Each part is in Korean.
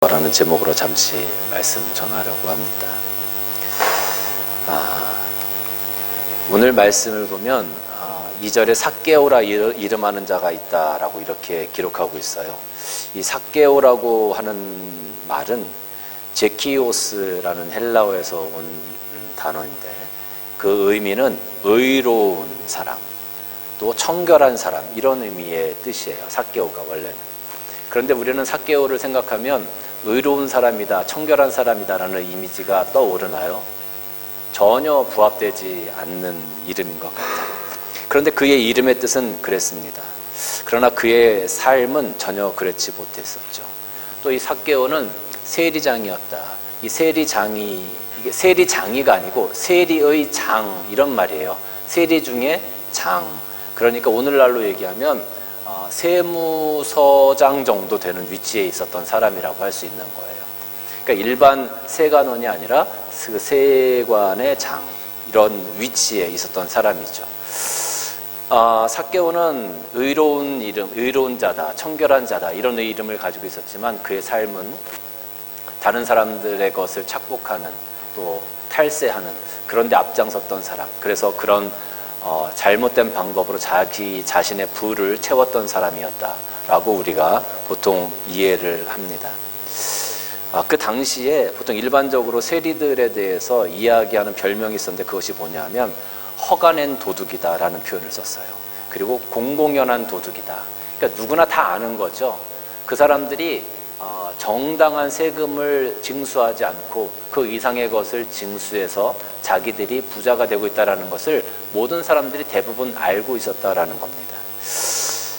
사랑받아라는 제목으로 잠시 말씀 전하려고 합니다. 오늘 말씀을 보면 2절에 삭개오라 이름하는 자가 있다라고 이렇게 기록하고 있어요. 이 삭개오라고 하는 말은 제키오스라는 헬라어에서 온 단어인데 그 의미는 의로운 사람, 또 청결한 사람, 이런 의미의 뜻이에요. 삭개오가 원래는. 그런데 우리는 삭개오를 생각하면 의로운 사람이다, 청결한 사람이다라는 이미지가 떠오르나요? 전혀 부합되지 않는 이름인 것 같아요. 그런데 그의 이름의 뜻은 그랬습니다. 그러나 그의 삶은 전혀 그렇지 못했었죠. 또 이 삭개오는 세리장이었다. 이 세리장이, 이게 세리장이가 아니고 세리의 장, 이런 말이에요. 세리 중에 장. 그러니까 오늘날로 얘기하면 세무서장 정도 되는 위치에 있었던 사람이라고 할 수 있는 거예요. 그러니까 일반 세관원이 아니라 그 세관의 장, 이런 위치에 있었던 사람이죠. 삭개오는 의로운 이름, 의로운 자다, 청결한 자다, 이런 이름을 가지고 있었지만 그의 삶은 다른 사람들의 것을 착복하는, 또 탈세하는, 그런 데 앞장섰던 사람, 그래서 그런 잘못된 방법으로 자기 자신의 부를 채웠던 사람이었다라고 우리가 보통 이해를 합니다. 그 당시에 보통 일반적으로 세리들에 대해서 이야기하는 별명이 있었는데 그것이 뭐냐면 허가낸 도둑이다라는 표현을 썼어요. 그리고 공공연한 도둑이다. 그러니까 누구나 다 아는 거죠. 그 사람들이 정당한 세금을 징수하지 않고 그 이상의 것을 징수해서 자기들이 부자가 되고 있다는 것을 모든 사람들이 대부분 알고 있었다라는 겁니다.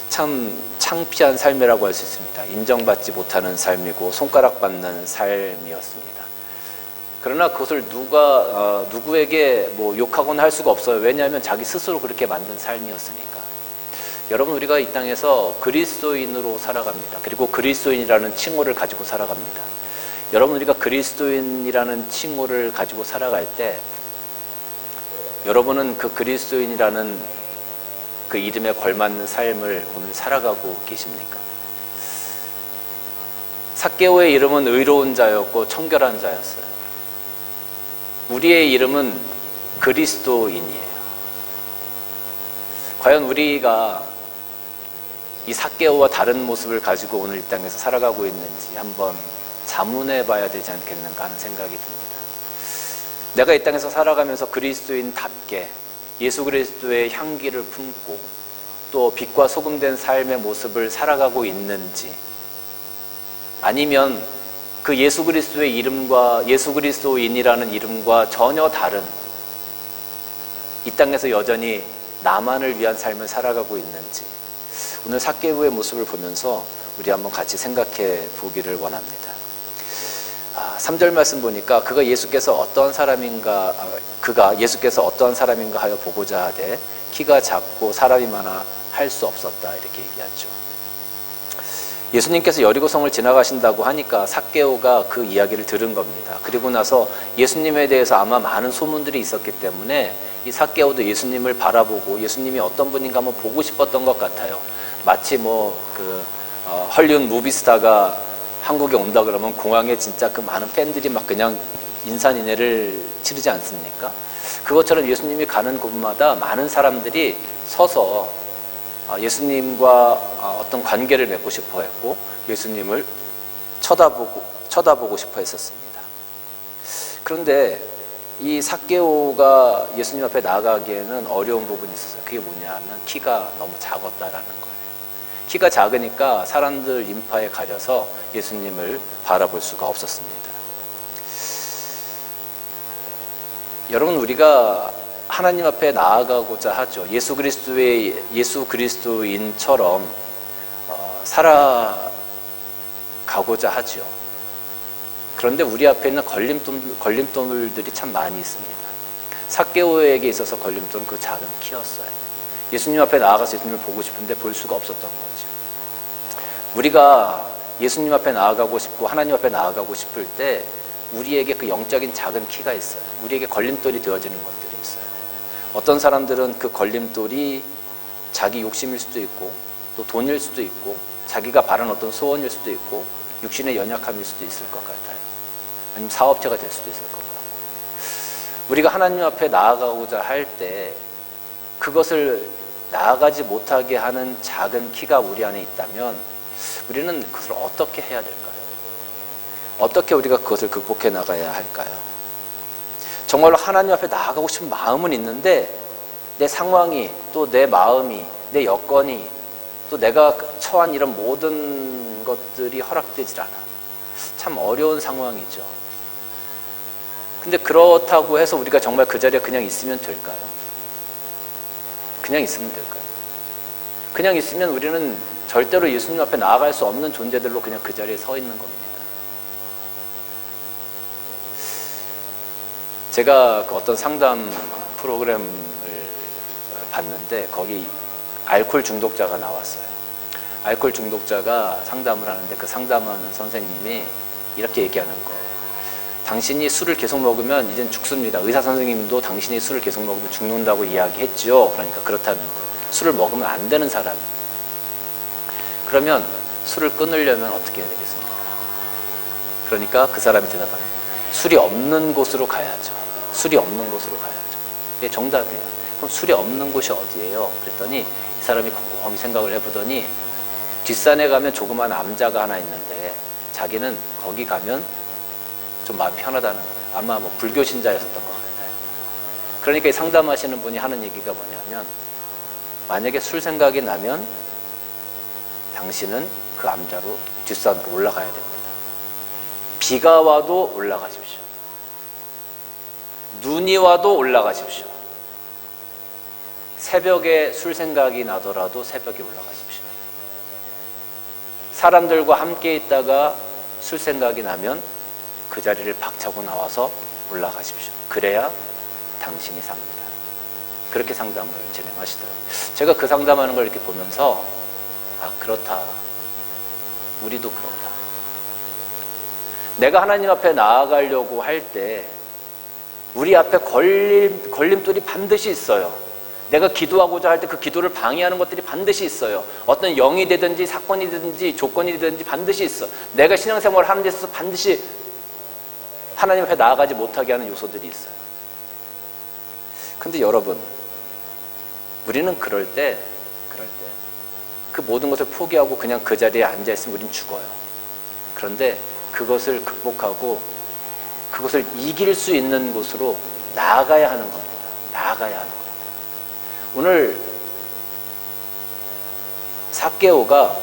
참 창피한 삶이라고 할 수 있습니다. 인정받지 못하는 삶이고 손가락받는 삶이었습니다. 그러나 그것을 누구에게 욕하거나 할 수가 없어요. 왜냐하면 자기 스스로 그렇게 만든 삶이었으니까. 여러분, 우리가 이 땅에서 그리스도인으로 살아갑니다. 그리고 그리스도인이라는 칭호를 가지고 살아갑니다. 여러분, 우리가 그리스도인이라는 칭호를 가지고 살아갈 때 여러분은 그 그리스도인이라는 그 이름에 걸맞는 삶을 오늘 살아가고 계십니까? 삭개오의 이름은 의로운 자였고 청결한 자였어요. 우리의 이름은 그리스도인이에요. 과연 우리가 이 삭개오와 다른 모습을 가지고 오늘 이 땅에서 살아가고 있는지 한번 자문해 봐야 되지 않겠는가 하는 생각이 듭니다. 내가 이 땅에서 살아가면서 그리스도인답게 예수 그리스도의 향기를 품고 또 빛과 소금된 삶의 모습을 살아가고 있는지, 아니면 그 예수 그리스도의 이름과 예수 그리스도인이라는 이름과 전혀 다른 이 땅에서 여전히 나만을 위한 삶을 살아가고 있는지, 오늘 삭개오의 모습을 보면서 우리 한번 같이 생각해 보기를 원합니다. 3절 말씀 보니까 그가 예수께서 어떠한 사람인가 하여 보고자 하되 키가 작고 사람이 많아 할 수 없었다, 이렇게 얘기하죠. 예수님께서 여리고성을 지나가신다고 하니까 삭개오가 그 이야기를 들은 겁니다. 그리고 나서 예수님에 대해서 아마 많은 소문들이 있었기 때문에 이 삭개오도 예수님을 바라보고 예수님이 어떤 분인가 한번 보고 싶었던 것 같아요. 마치 헐리우드 무비스타가 한국에 온다 그러면 공항에 진짜 그 많은 팬들이 막 그냥 인산인해를 치르지 않습니까? 그것처럼 예수님이 가는 곳마다 많은 사람들이 서서 예수님과 어떤 관계를 맺고 싶어 했고 예수님을 쳐다보고 싶어 했었습니다. 그런데 이 삭개오가 예수님 앞에 나아가기에는 어려운 부분이 있었어요. 그게 뭐냐 하면 키가 너무 작았다라는 거예요. 키가 작으니까 사람들 인파에 가려서 예수님을 바라볼 수가 없었습니다. 여러분, 우리가 하나님 앞에 나아가고자 하죠. 예수 그리스도인처럼 살아가고자 하죠. 그런데 우리 앞에 있는 걸림돌들이 참 많이 있습니다. 삭개오에게 있어서 걸림돌은 그 작은 키였어요. 예수님 앞에 나아가서 예수님을 보고 싶은데 볼 수가 없었던 거죠. 우리가 예수님 앞에 나아가고 싶고 하나님 앞에 나아가고 싶을 때 우리에게 그 영적인 작은 키가 있어요. 우리에게 걸림돌이 되어지는 것들이 있어요. 어떤 사람들은 그 걸림돌이 자기 욕심일 수도 있고 또 돈일 수도 있고 자기가 바라는 어떤 소원일 수도 있고 육신의 연약함일 수도 있을 것 같아요. 아니면 사업체가 될 수도 있을 것 같고. 우리가 하나님 앞에 나아가고자 할 때 그것을 나아가지 못하게 하는 작은 키가 우리 안에 있다면 우리는 그것을 어떻게 해야 될까요? 어떻게 우리가 그것을 극복해 나가야 할까요? 정말로 하나님 앞에 나아가고 싶은 마음은 있는데 내 상황이 또 내 마음이 내 여건이 또 내가 처한 이런 모든 것들이 허락되질 않아. 참 어려운 상황이죠. 근데 그렇다고 해서 우리가 정말 그 자리에 그냥 있으면 될까요? 그냥 있으면 될까요? 그냥 있으면 우리는 절대로 예수님 앞에 나아갈 수 없는 존재들로 그냥 그 자리에 서 있는 겁니다. 제가 그 어떤 상담 프로그램을 봤는데 거기 알코올 중독자가 나왔어요. 알코올 중독자가 상담을 하는데 그 상담하는 선생님이 이렇게 얘기하는 거예요. 당신이 술을 계속 먹으면 이젠 죽습니다. 의사 선생님도 당신이 술을 계속 먹으면 죽는다고 이야기했죠. 그러니까 그렇다는 거예요. 술을 먹으면 안 되는 사람. 그러면 술을 끊으려면 어떻게 해야 되겠습니까? 그러니까 그 사람이 대답하는 거예요. 술이 없는 곳으로 가야죠. 술이 없는 곳으로 가야죠. 이게 정답이에요. 그럼 술이 없는 곳이 어디예요? 그랬더니 이 사람이 곰곰이 생각을 해보더니 뒷산에 가면 조그만 암자가 하나 있는데 자기는 거기 가면 좀 마음이 편하다는 거예요. 아마 뭐 불교 신자였었던 것 같아요. 그러니까 이 상담하시는 분이 하는 얘기가 뭐냐면 만약에 술 생각이 나면 당신은 그 암자로 뒷산으로 올라가야 됩니다. 비가 와도 올라가십시오. 눈이 와도 올라가십시오. 새벽에 술 생각이 나더라도 새벽에 올라가십시오. 사람들과 함께 있다가 술 생각이 나면 그 자리를 박차고 나와서 올라가십시오. 그래야 당신이 삽니다. 그렇게 상담을 진행하시더라고요. 제가 그 상담하는 걸 이렇게 보면서 아, 그렇다. 우리도 그렇다. 내가 하나님 앞에 나아가려고 할 때 우리 앞에 걸림돌이 반드시 있어요. 내가 기도하고자 할 때 그 기도를 방해하는 것들이 반드시 있어요. 어떤 영이 되든지 사건이 되든지 조건이 되든지 반드시 있어. 내가 신앙생활을 하는 데 있어서 반드시 하나님 앞에 나아가지 못하게 하는 요소들이 있어요. 근데 여러분, 우리는 그럴 때 그 모든 것을 포기하고 그냥 그 자리에 앉아있으면 우린 죽어요. 그런데 그것을 극복하고 그것을 이길 수 있는 곳으로 나아가야 하는 겁니다. 나아가야 하는 겁니다. 오늘 삭개오가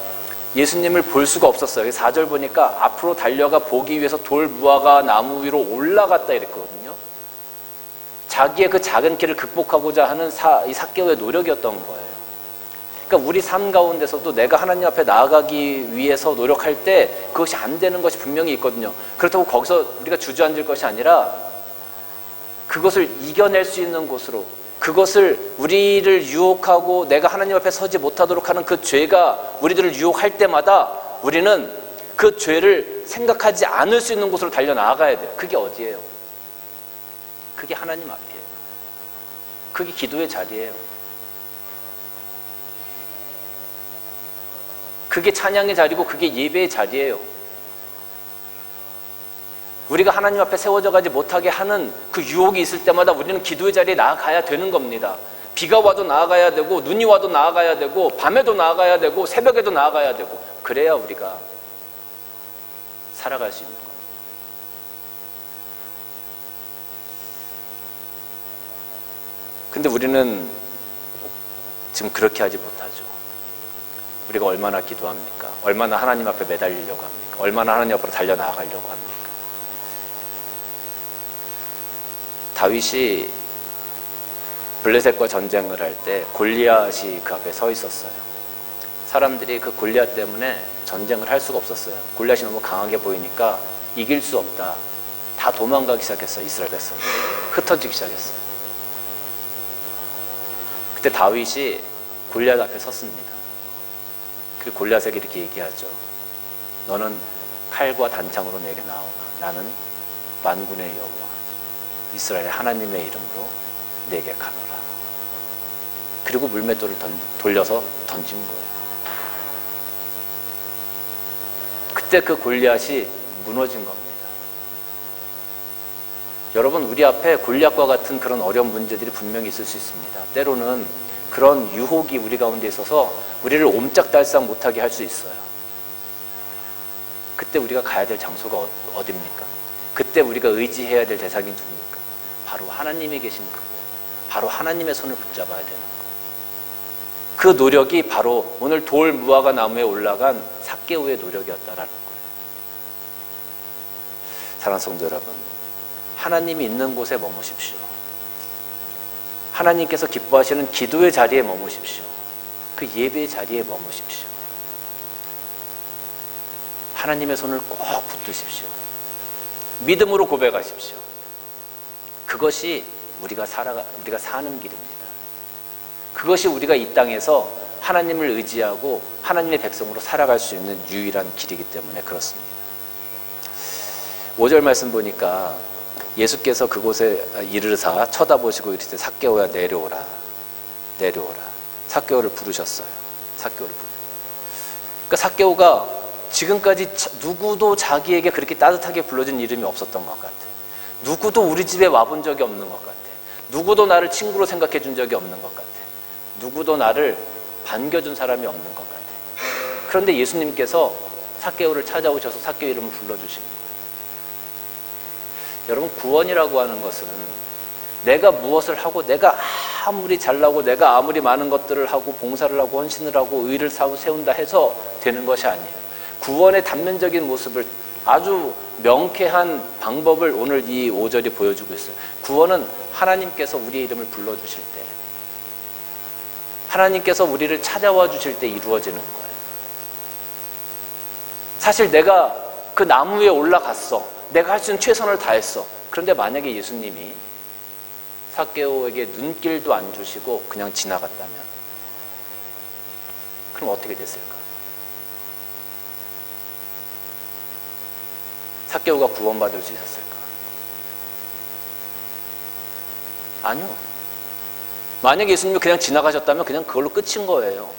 예수님을 볼 수가 없었어요. 4절 보니까 앞으로 달려가 보기 위해서 돌 무화과 나무 위로 올라갔다 이랬거든요. 자기의 그 작은 길을 극복하고자 하는 이 삭개오의 노력이었던 거예요. 그러니까 우리 삶 가운데서도 내가 하나님 앞에 나아가기 위해서 노력할 때 그것이 안 되는 것이 분명히 있거든요. 그렇다고 거기서 우리가 주저앉을 것이 아니라 그것을 이겨낼 수 있는 곳으로, 그것을 우리를 유혹하고 내가 하나님 앞에 서지 못하도록 하는 그 죄가 우리들을 유혹할 때마다 우리는 그 죄를 생각하지 않을 수 있는 곳으로 달려나가야 돼요. 그게 어디예요? 그게 하나님 앞이에요. 그게 기도의 자리예요. 그게 찬양의 자리고 그게 예배의 자리예요. 우리가 하나님 앞에 세워져 가지 못하게 하는 그 유혹이 있을 때마다 우리는 기도의 자리에 나아가야 되는 겁니다. 비가 와도 나아가야 되고 눈이 와도 나아가야 되고 밤에도 나아가야 되고 새벽에도 나아가야 되고 그래야 우리가 살아갈 수 있는 겁니다. 근데 우리는 지금 그렇게 하지 못하죠. 우리가 얼마나 기도합니까? 얼마나 하나님 앞에 매달리려고 합니까? 얼마나 하나님 앞으로 달려나가려고 합니까? 다윗이 블레셋과 전쟁을 할 때 골리앗이 그 앞에 서 있었어요. 사람들이 그 골리앗 때문에 전쟁을 할 수가 없었어요. 골리앗이 너무 강하게 보이니까 이길 수 없다. 다 도망가기 시작했어요. 이스라엘 백성이. 흩어지기 시작했어요. 그때 다윗이 골리앗 앞에 섰습니다. 그리고 골리앗에게 이렇게 얘기하죠. 너는 칼과 단창으로 내게 나오나 나는 만군의 여호와 이스라엘 하나님의 이름으로 내게 가노라. 그리고 물맷돌을 돌려서 던진 거예요. 그때 그 골리앗이 무너진 겁니다. 여러분, 우리 앞에 골리앗과 같은 그런 어려운 문제들이 분명히 있을 수 있습니다. 때로는 그런 유혹이 우리 가운데 있어서 우리를 옴짝달싹 못하게 할 수 있어요. 그때 우리가 가야 될 장소가 어디입니까? 그때 우리가 의지해야 될 대상이 누굽니까? 바로 하나님이 계신 그곳, 바로 하나님의 손을 붙잡아야 되는 것. 그 노력이 바로 오늘 돌 무화과 나무에 올라간 삭개오의 노력이었다라는 거예요. 사랑하는 성도 여러분, 하나님이 있는 곳에 머무십시오. 하나님께서 기뻐하시는 기도의 자리에 머무십시오. 그 예배의 자리에 머무십시오. 하나님의 손을 꼭 붙드십시오. 믿음으로 고백하십시오. 그것이 우리가 사는 길입니다. 그것이 우리가 이 땅에서 하나님을 의지하고 하나님의 백성으로 살아갈 수 있는 유일한 길이기 때문에 그렇습니다. 5절 말씀 보니까 예수께서 그곳에 이르사 쳐다보시고 이르시되 삭개오야 내려오라. 내려오라. 삭개오를 부르셨어요. 삭개오를 부르셨어요. 그러니까 삭개오가 지금까지 누구도 자기에게 그렇게 따뜻하게 불러준 이름이 없었던 것 같아. 누구도 우리 집에 와본 적이 없는 것 같아. 누구도 나를 친구로 생각해 준 적이 없는 것 같아. 누구도 나를 반겨준 사람이 없는 것 같아. 그런데 예수님께서 삭개오를 찾아오셔서 삭개오 이름을 불러주신 거예요. 여러분, 구원이라고 하는 것은 내가 무엇을 하고 내가 아무리 잘나고 내가 아무리 많은 것들을 하고 봉사를 하고 헌신을 하고 의를 세운다 해서 되는 것이 아니에요. 구원의 단면적인 모습을 아주 명쾌한 방법을 오늘 이 5절이 보여주고 있어요. 구원은 하나님께서 우리의 이름을 불러주실 때, 하나님께서 우리를 찾아와 주실 때 이루어지는 거예요. 사실 내가 그 나무 위에 올라갔어. 내가 할 수 있는 최선을 다했어. 그런데 만약에 예수님이 삭개오에게 눈길도 안 주시고 그냥 지나갔다면, 그럼 어떻게 됐을까? 삭개오가 구원받을 수 있었을까? 아니요. 만약에 예수님이 그냥 지나가셨다면 그냥 그걸로 끝인 거예요.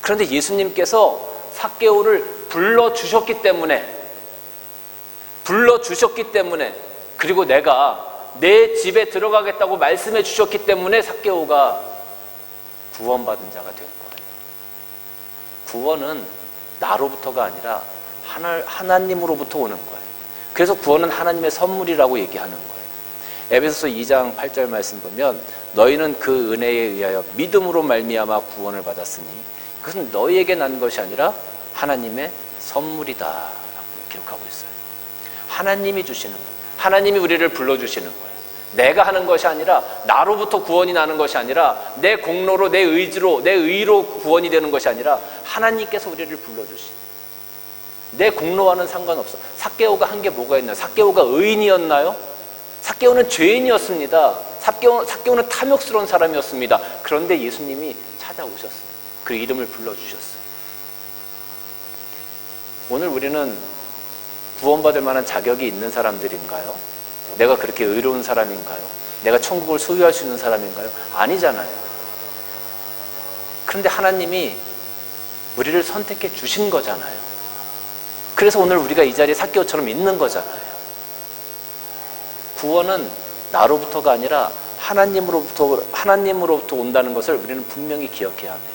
그런데 예수님께서 삭개오를 불러주셨기 때문에, 그리고 내가 내 집에 들어가겠다고 말씀해 주셨기 때문에 삭개오가 구원받은 자가 된 거예요. 구원은 나로부터가 아니라 하나님으로부터 오는 거예요. 그래서 구원은 하나님의 선물이라고 얘기하는 거예요. 에베소서 2장 8절 말씀 보면 너희는 그 은혜에 의하여 믿음으로 말미암아 구원을 받았으니 그것은 너희에게 난 것이 아니라 하나님의 선물이다 라고 기록하고 있어요. 하나님이 주시는 거예요. 하나님이 우리를 불러주시는 거예요. 내가 하는 것이 아니라, 나로부터 구원이 나는 것이 아니라, 내 공로로, 내 의지로, 내 의로 구원이 되는 것이 아니라 하나님께서 우리를 불러주시는, 내 공로와는 상관없어. 삭개오가 한 게 뭐가 있나요? 삭개오가 의인이었나요? 삭개오는 죄인이었습니다. 삭개오는 탐욕스러운 사람이었습니다. 그런데 예수님이 찾아오셨어요. 그 이름을 불러주셨어요. 오늘 우리는 구원받을 만한 자격이 있는 사람들인가요? 내가 그렇게 의로운 사람인가요? 내가 천국을 소유할 수 있는 사람인가요? 아니잖아요. 그런데 하나님이 우리를 선택해 주신 거잖아요. 그래서 오늘 우리가 이 자리에 삭개오처럼 있는 거잖아요. 구원은 나로부터가 아니라 하나님으로부터 온다는 것을 우리는 분명히 기억해야 합니다.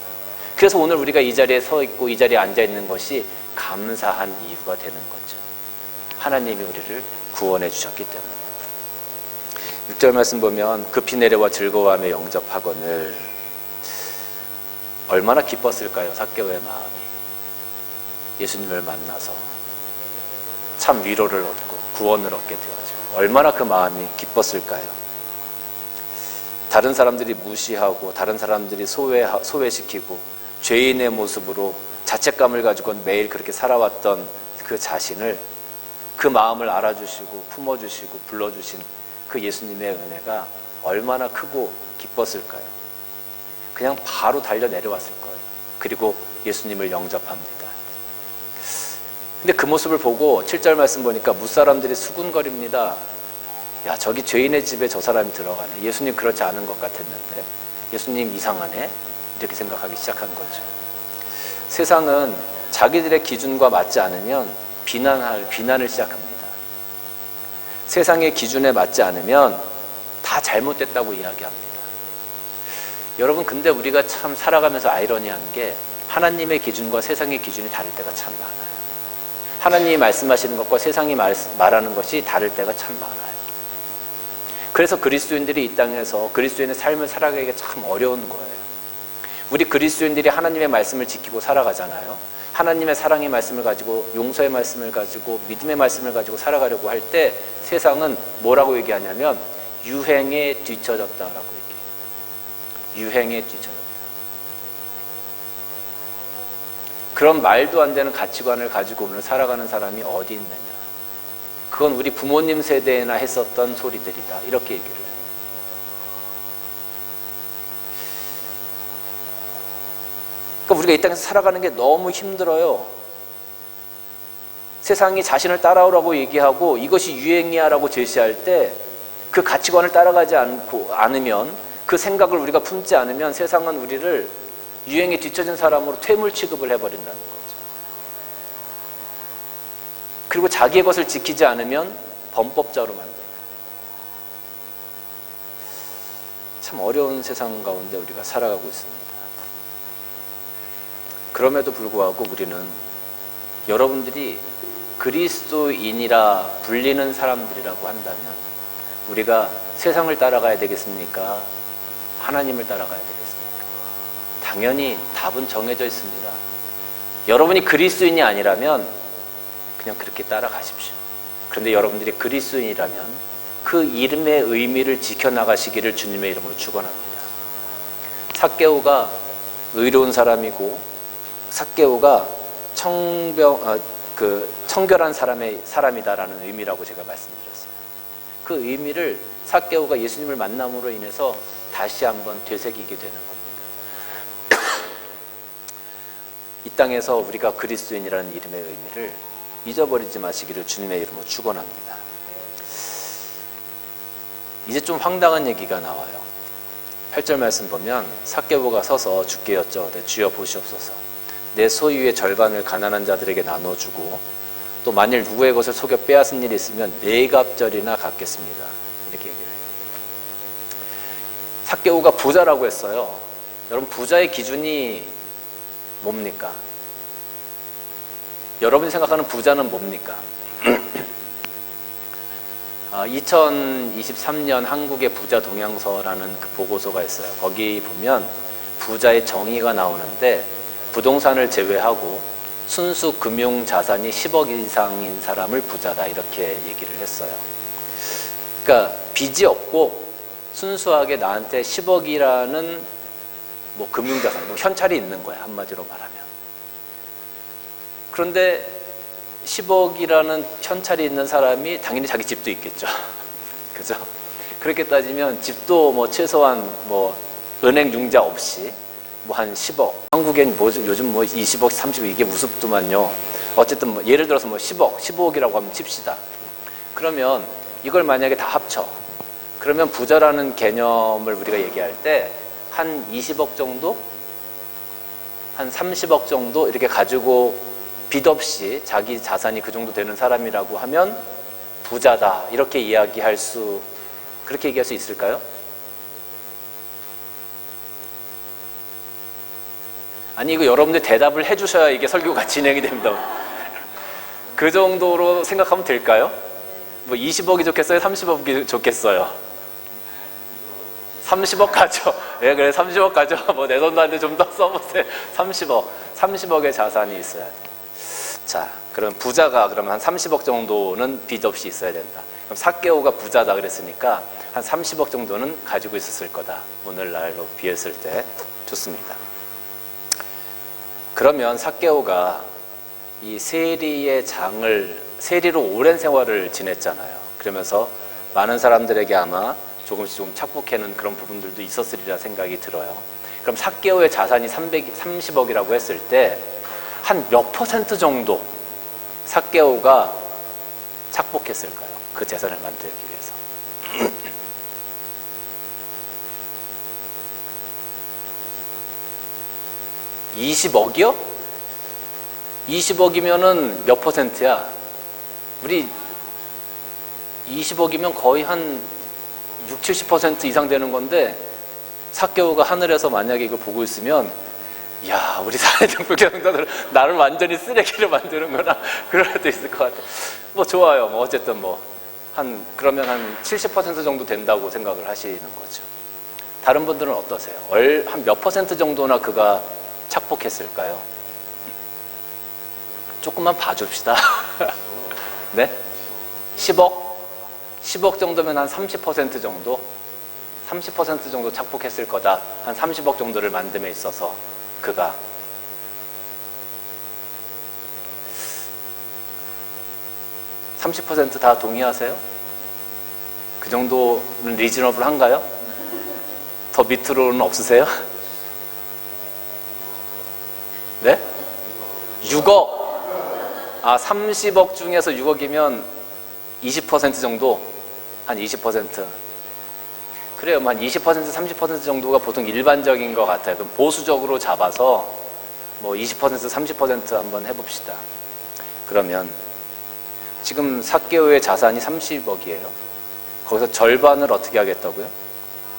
그래서 오늘 우리가 이 자리에 서 있고 이 자리에 앉아 있는 것이 감사한 이유가 되는 거죠. 하나님이 우리를 구원해 주셨기 때문에. 6절 말씀 보면 급히 내려와 즐거워하며 영접하거늘. 얼마나 기뻤을까요? 삭개오의 마음이. 예수님을 만나서 참 위로를 얻고 구원을 얻게 되었죠. 얼마나 그 마음이 기뻤을까요? 다른 사람들이 무시하고 다른 사람들이 소외시키고 죄인의 모습으로 자책감을 가지고 매일 그렇게 살아왔던 그 자신을, 그 마음을 알아주시고 품어주시고 불러주신 그 예수님의 은혜가 얼마나 크고 기뻤을까요? 그냥 바로 달려 내려왔을 거예요. 그리고 예수님을 영접합니다. 근데 그 모습을 보고 7절 말씀 보니까 무사람들이 수군거립니다. 야, 저기 죄인의 집에 저 사람이 들어가네. 예수님 그렇지 않은 것 같았는데, 예수님 이상하네, 이렇게 생각하기 시작한 거죠. 세상은 자기들의 기준과 맞지 않으면 비난을 시작합니다. 세상의 기준에 맞지 않으면 다 잘못됐다고 이야기합니다. 여러분, 근데 우리가 참 살아가면서 아이러니한 게 하나님의 기준과 세상의 기준이 다를 때가 참 많아요. 하나님이 말씀하시는 것과 세상이 말하는 것이 다를 때가 참 많아요. 그래서 그리스도인들이 이 땅에서 그리스도인의 삶을 살아가기가 참 어려운 거예요. 우리 그리스도인들이 하나님의 말씀을 지키고 살아가잖아요. 하나님의 사랑의 말씀을 가지고, 용서의 말씀을 가지고, 믿음의 말씀을 가지고 살아가려고 할 때 세상은 뭐라고 얘기하냐면 유행에 뒤처졌다라고 얘기해요. 유행에 뒤처졌다. 그런 말도 안 되는 가치관을 가지고 오늘 살아가는 사람이 어디 있느냐. 그건 우리 부모님 세대에나 했었던 소리들이다. 이렇게 얘기를 해요. 그러니까 우리가 이 땅에서 살아가는 게 너무 힘들어요. 세상이 자신을 따라오라고 얘기하고 이것이 유행이야 라고 제시할 때 그 가치관을 따라가지 않으면, 그 생각을 우리가 품지 않으면 세상은 우리를 유행에 뒤처진 사람으로 퇴물 취급을 해버린다는 거죠. 그리고 자기의 것을 지키지 않으면 범법자로 만들어요. 참 어려운 세상 가운데 우리가 살아가고 있습니다. 그럼에도 불구하고 우리는 여러분들이 그리스도인이라 불리는 사람들이라고 한다면 우리가 세상을 따라가야 되겠습니까? 하나님을 따라가야 되겠습니까? 당연히 답은 정해져 있습니다. 여러분이 그리스도인이 아니라면 그냥 그렇게 따라가십시오. 그런데 여러분들이 그리스도인이라면 그 이름의 의미를 지켜나가시기를 주님의 이름으로 축원합니다. 삭개오가 의로운 사람이고 삭개오가 청결한 사람이다라는 의미라고 제가 말씀드렸어요. 그 의미를 삭개오가 예수님을 만남으로 인해서 다시 한번 되새기게 되는 겁니다. 이 땅에서 우리가 그리스도인이라는 이름의 의미를 잊어버리지 마시기를 주님의 이름으로 축원합니다. 이제 좀 황당한 얘기가 나와요. 8절 말씀 보면 삭개오가 서서 주께 여쭤오되 주여 보시옵소서, 내 소유의 절반을 가난한 자들에게 나눠주고 또 만일 누구의 것을 속여 빼앗은 일이 있으면 4갑절이나 갚겠습니다. 이렇게 얘기를 해요. 삭개오가 부자라고 했어요. 여러분, 부자의 기준이 뭡니까? 여러분이 생각하는 부자는 뭡니까? 2023년 한국의 부자 동향서라는 그 보고서가 있어요. 거기 보면 부자의 정의가 나오는데 부동산을 제외하고 순수 금융 자산이 10억 이상인 사람을 부자다, 이렇게 얘기를 했어요. 그러니까 빚이 없고 순수하게 나한테 10억이라는 금융 자산, 현찰이 있는 거야, 한마디로 말하면. 그런데 10억이라는 현찰이 있는 사람이 당연히 자기 집도 있겠죠. 그죠? 그렇게 따지면 집도 최소한 은행 융자 없이 한 10억. 한국엔 요즘 20억, 30억 이게 우습더만요. 어쨌든 예를 들어서 10억, 15억이라고 하면 칩시다. 그러면 이걸 만약에 다 합쳐. 그러면 부자라는 개념을 우리가 얘기할 때 한 20억 정도? 한 30억 정도 이렇게 가지고 빚 없이 자기 자산이 그 정도 되는 사람이라고 하면 부자다, 이렇게 그렇게 얘기할 수 있을까요? 아니, 이거 여러분들 대답을 해주셔야 이게 설교가 진행이 됩니다. 그 정도로 생각하면 될까요? 20억이 좋겠어요? 30억이 좋겠어요? 30억 가죠. 예, 그래, 30억 가죠. 내 돈도 안 돼, 좀 더 써보세요. 30억의 자산이 있어야 돼. 자, 그럼 부자가 그러면 한 30억 정도는 빚 없이 있어야 된다. 그럼 삭개오가 부자다 그랬으니까 한 30억 정도는 가지고 있었을 거다. 오늘날로 비했을 때. 좋습니다. 그러면 삭개오가 이 세리로 오랜 생활을 지냈잖아요. 그러면서 많은 사람들에게 아마 조금씩 좀 착복해는 그런 부분들도 있었으리라 생각이 들어요. 그럼 삭개오의 자산이 30억이라고 했을 때 한 몇 % 정도 삭개오가 착복했을까요? 그 재산을 만들기 위해서. 20억이요? 20억이면은 몇 퍼센트야? 우리 20억이면 거의 한 6, 70% 이상 되는 건데, 삭개오가 하늘에서 만약에 이걸 보고 있으면, 야, 우리 사회등불경단으로 나를 완전히 쓰레기를 만드는구나. 그럴 수도 있을 것 같아. 뭐 좋아요. 뭐 어쨌든 그러면 한 70% 정도 된다고 생각을 하시는 거죠. 다른 분들은 어떠세요? 한 몇 퍼센트 정도나 그가 착복했을까요? 조금만 봐줍시다. 네? 10억? 10억 정도면 한 30% 정도? 30% 정도 착복했을 거다. 한 30억 정도를 만듦에 있어서 그가. (30%) 다 동의하세요? 그 정도는 리즈너블한가요? 더 밑으로는 없으세요? 네? 6억. 30억 중에서 6억이면 20% 정도? 한 20%. 그래요. 한 20%, 30% 정도가 보통 일반적인 것 같아요. 그럼 보수적으로 잡아서 20%, 30% 한번 해봅시다. 그러면 지금 삭개오의 자산이 30억이에요. 거기서 절반을 어떻게 하겠다고요?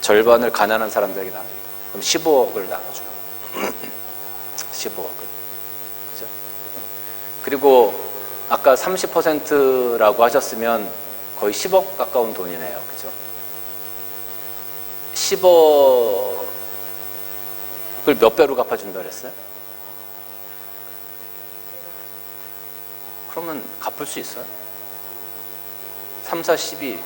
절반을 가난한 사람들에게 나눕니다. 그럼 15억을 나눠줘요. 15억을. 그죠? 그리고 아까 30%라고 하셨으면 거의 10억 가까운 돈이네요. 그죠? 10억을 몇 배로 갚아준다 그랬어요? 그러면 갚을 수 있어요? 3, 4, 12.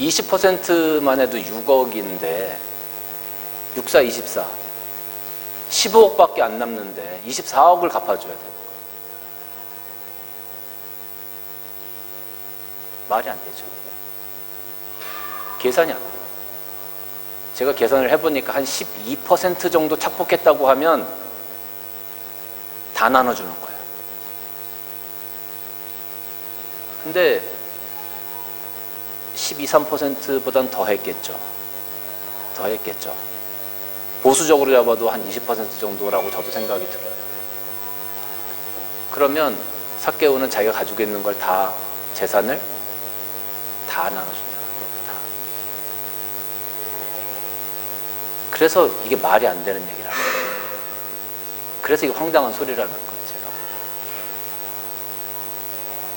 20%만 해도 6억인데 6, 4, 24. 15억밖에 안 남는데 24억을 갚아줘야 돼요. 말이 안 되죠. 계산이 안 돼요. 제가 계산을 해보니까 한 12% 정도 착복했다고 하면 다 나눠주는 거예요. 근데 12, 3%보단 더 했겠죠. 더 했겠죠. 보수적으로 잡아도 한 20% 정도라고 저도 생각이 들어요. 그러면 삭개오는 자기가 가지고 있는 걸 다, 재산을 다 나눠준다는 겁니다. 그래서 이게 말이 안 되는 얘기라는 거예요. 그래서 이게 황당한 소리라는 거예요, 제가.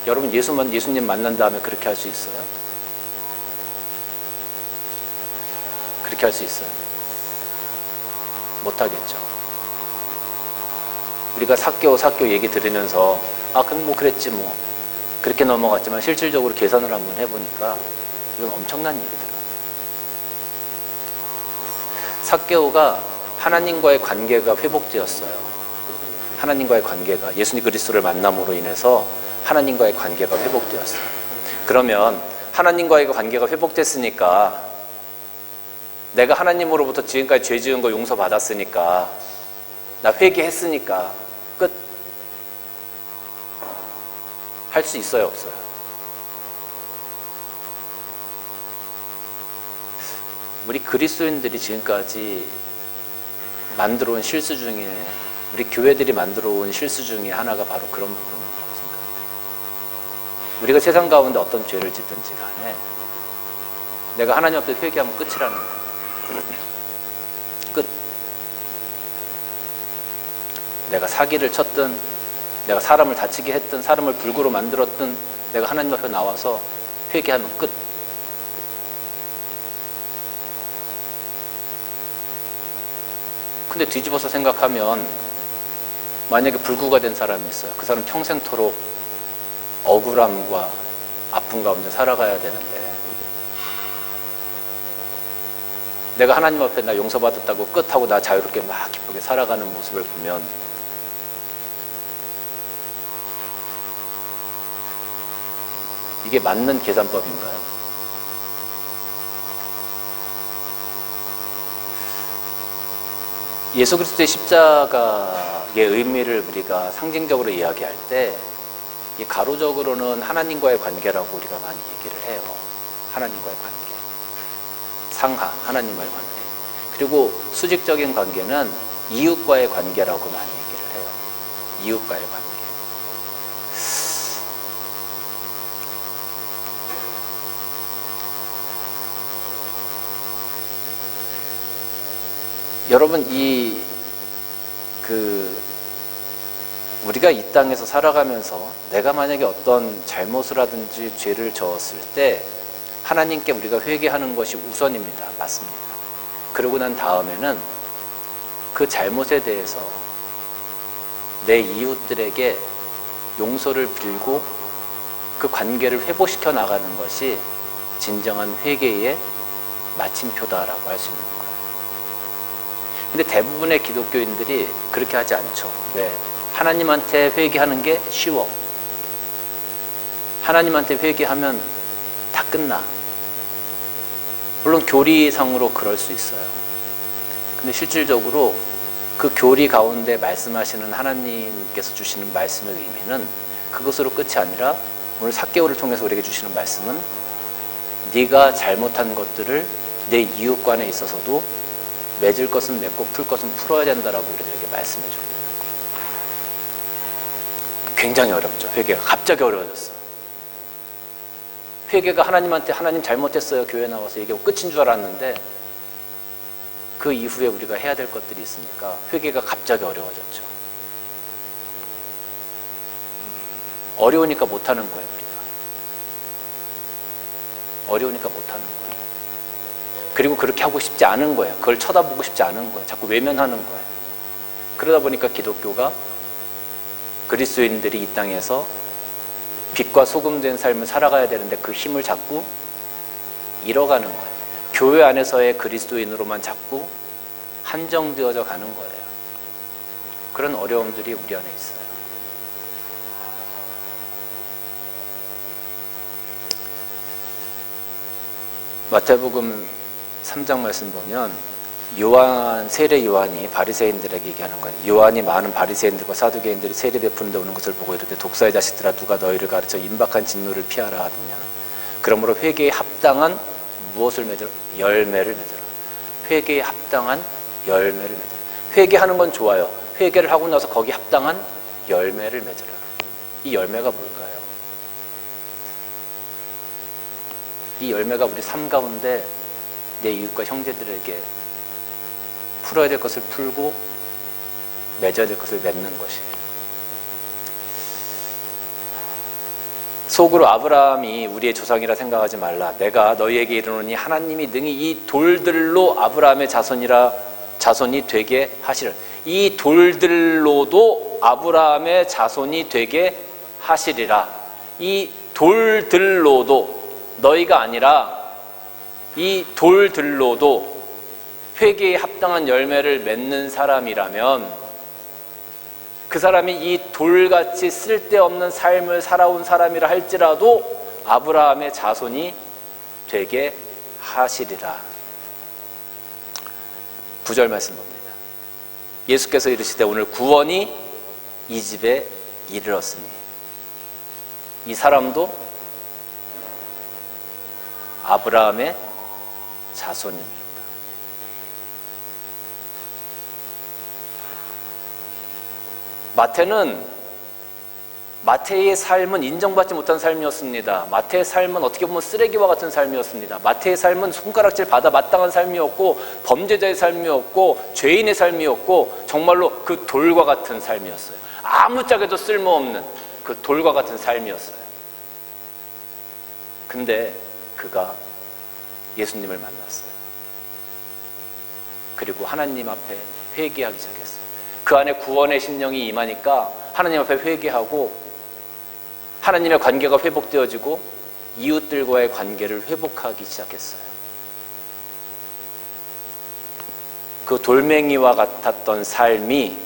여러분 예수님 만난 다음에 그렇게 할 수 있어요? 그렇게 할 수 있어요? 못하겠죠. 우리가 삭개오 얘기 들으면서 그럼 그랬지 그렇게 넘어갔지만 실질적으로 계산을 한번 해보니까 이건 엄청난 얘기더라고요. 삭개오가 하나님과의 관계가 회복되었어요. 하나님과의 관계가 예수님 그리스도를 만남으로 인해서 하나님과의 관계가 회복되었어요. 그러면 하나님과의 관계가 회복됐으니까 내가 하나님으로부터 지금까지 죄 지은 거 용서받았으니까 나 회개했으니까 끝. 할 수 있어요, 없어요? 우리 그리스도인들이 지금까지 만들어 온 실수 중에, 우리 교회들이 만들어 온 실수 중에 하나가 바로 그런 부분이라고 생각합니다. 우리가 세상 가운데 어떤 죄를 짓든지 간에 내가 하나님 앞에 회개하면 끝이라는 거예요. 끝. 내가 사기를 쳤든 내가 사람을 다치게 했든 사람을 불구로 만들었든 내가 하나님 앞에 나와서 회개하면 끝. 근데 뒤집어서 생각하면 만약에 불구가 된 사람이 있어요. 그 사람 평생토록 억울함과 아픔 가운데 살아가야 되는데 내가 하나님 앞에 나 용서받았다고 끝하고 나 자유롭게 막 기쁘게 살아가는 모습을 보면 이게 맞는 계산법인가요? 예수 그리스도의 십자가의 의미를 우리가 상징적으로 이야기할 때 이 가로적으로는 하나님과의 관계라고 우리가 많이 얘기를 해요. 하나님과의 관계. 상하, 하나님과의 관계. 그리고 수직적인 관계는 이웃과의 관계라고 많이 얘기를 해요. 이웃과의 관계. 여러분, 우리가 이 땅에서 살아가면서 내가 만약에 어떤 잘못을 하든지 죄를 저었을 때 하나님께 우리가 회개하는 것이 우선입니다. 맞습니다. 그러고 난 다음에는 그 잘못에 대해서 내 이웃들에게 용서를 빌고 그 관계를 회복시켜 나가는 것이 진정한 회개의 마침표다라고 할 수 있는 거예요. 근데 대부분의 기독교인들이 그렇게 하지 않죠. 왜? 하나님한테 회개하는 게 쉬워. 하나님한테 회개하면 다 끝나. 물론 교리상으로 그럴 수 있어요. 근데 실질적으로 그 교리 가운데 말씀하시는 하나님께서 주시는 말씀의 의미는 그것으로 끝이 아니라 오늘 삭개오를 통해서 우리에게 주시는 말씀은 네가 잘못한 것들을 내 이웃 간에 있어서도 맺을 것은 맺고 풀 것은 풀어야 된다라고 우리들에게 말씀해 주고 있는 거예요. 굉장히 어렵죠. 회개가 갑자기 어려워졌어. 회개가 하나님한테 하나님 잘못했어요 교회 나와서 얘기하고 끝인 줄 알았는데 그 이후에 우리가 해야 될 것들이 있으니까 회개가 갑자기 어려워졌죠. 어려우니까 못하는 거예요. 우리가 어려우니까 못하는 거예요. 그리고 그렇게 하고 싶지 않은 거예요. 그걸 쳐다보고 싶지 않은 거예요. 자꾸 외면하는 거예요. 그러다 보니까 기독교가 그리스도인들이 이 땅에서 빛과 소금 된 삶을 살아가야 되는데 그 힘을 자꾸 잃어가는 거예요. 교회 안에서의 그리스도인으로만 자꾸 한정되어져 가는 거예요. 그런 어려움들이 우리 안에 있어요. 마태복음 3장 말씀 보면 세례 요한이 바리새인들에게 얘기하는 거예요. 요한이 많은 바리새인들과 사두개인들이 세례 베푸는데 오는 것을 보고 이르되 독사의 자식들아 누가 너희를 가르쳐 임박한 진노를 피하라 하느냐. 그러므로 회개에 합당한 무엇을 맺으라? 열매를 맺으라. 회개에 합당한 열매를 맺으라. 회개하는 건 좋아요. 회개를 하고 나서 거기 합당한 열매를 맺으라. 이 열매가 뭘까요? 이 열매가 우리 삶 가운데 내 이웃과 형제들에게 풀어야 될 것을 풀고 맺어야 될 것을 맺는 것이에요. 속으로 아브라함이 우리의 조상이라 생각하지 말라. 내가 너희에게 이르노니 하나님이 능히 이 돌들로 아브라함의 자손이 되게 하시리라. 이 돌들로도 아브라함의 자손이 되게 하시리라. 이 돌들로도 너희가 아니라 이 돌들로도 회개에 합당한 열매를 맺는 사람이라면 그 사람이 이 돌같이 쓸데없는 삶을 살아온 사람이라 할지라도 아브라함의 자손이 되게 하시리라. 9절 말씀 봅니다. 예수께서 이르시되 오늘 구원이 이 집에 이르렀으니 이 사람도 아브라함의 자손입니다. 마태의 삶은 인정받지 못한 삶이었습니다. 마태의 삶은 어떻게 보면 쓰레기와 같은 삶이었습니다. 마태의 삶은 손가락질 받아 마땅한 삶이었고 범죄자의 삶이었고 죄인의 삶이었고 정말로 그 돌과 같은 삶이었어요. 아무짝에도 쓸모없는 그 돌과 같은 삶이었어요. 근데 그가 예수님을 만났어요. 그리고 하나님 앞에 회개하기 시작했어요. 그 안에 구원의 심령이 임하니까 하나님 앞에 회개하고 하나님의 관계가 회복되어지고 이웃들과의 관계를 회복하기 시작했어요. 그 돌멩이와 같았던 삶이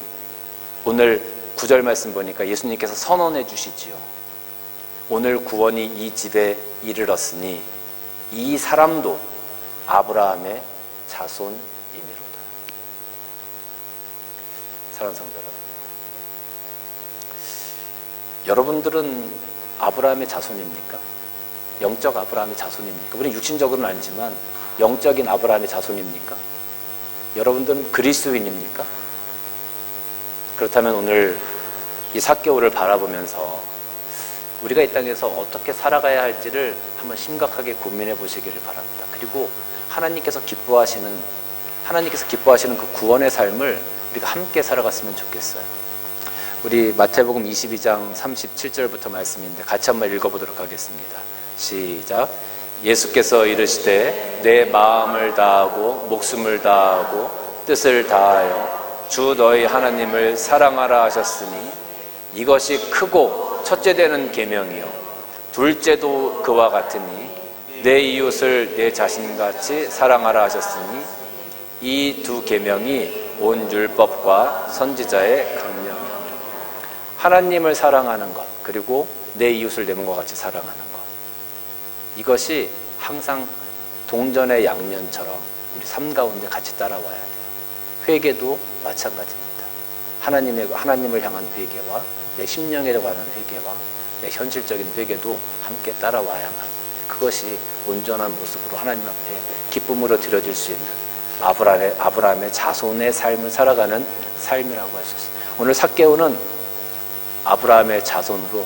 오늘 9절 말씀 보니까 예수님께서 선언해 주시지요. 오늘 구원이 이 집에 이르렀으니 이 사람도 아브라함의 자손이미로다. 사랑하는 성도 여러분, 여러분들은 아브라함의 자손입니까? 영적 아브라함의 자손입니까? 우리는 육신적으로는 아니지만 영적인 아브라함의 자손입니까? 여러분들은 그리스도인입니까? 그렇다면 오늘 이 삭개오를 바라보면서 우리가 이 땅에서 어떻게 살아가야 할지를 한번 심각하게 고민해 보시기를 바랍니다. 그리고 하나님께서 기뻐하시는 그 구원의 삶을 우리가 함께 살아갔으면 좋겠어요. 우리 마태복음 22장 37절부터 말씀인데 같이 한번 읽어보도록 하겠습니다. 시작. 예수께서 이르시되 내 마음을 다하고 목숨을 다하고 뜻을 다하여 주 너희 하나님을 사랑하라 하셨으니 이것이 크고 첫째 되는 계명이요 둘째도 그와 같으니 내 이웃을 내 자신같이 사랑하라 하셨으니 이 두 계명이 온 율법과 선지자의 강령이요. 하나님을 사랑하는 것, 그리고 내 이웃을 내 몸과 같이 사랑하는 것, 이것이 항상 동전의 양면처럼 우리 삶 가운데 같이 따라와야 돼요. 회개도 마찬가지입니다. 하나님을 향한 회개와 내 심령에 관한 회개와 내 현실적인 회개도 함께 따라와야만 그것이 온전한 모습으로 하나님 앞에 기쁨으로 드려질 수 있는 아브라함의 자손의 삶을 살아가는 삶이라고 할 수 있습니다. 오늘 삭개오는 아브라함의 자손으로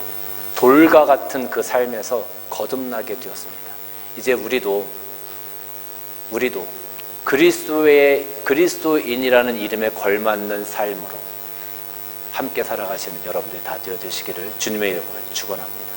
돌과 같은 그 삶에서 거듭나게 되었습니다. 이제 우리도 그리스도인이라는 이름에 걸맞는 삶으로 함께 살아가시는 여러분들이 다 되어주시기를 주님의 이름으로 축원합니다.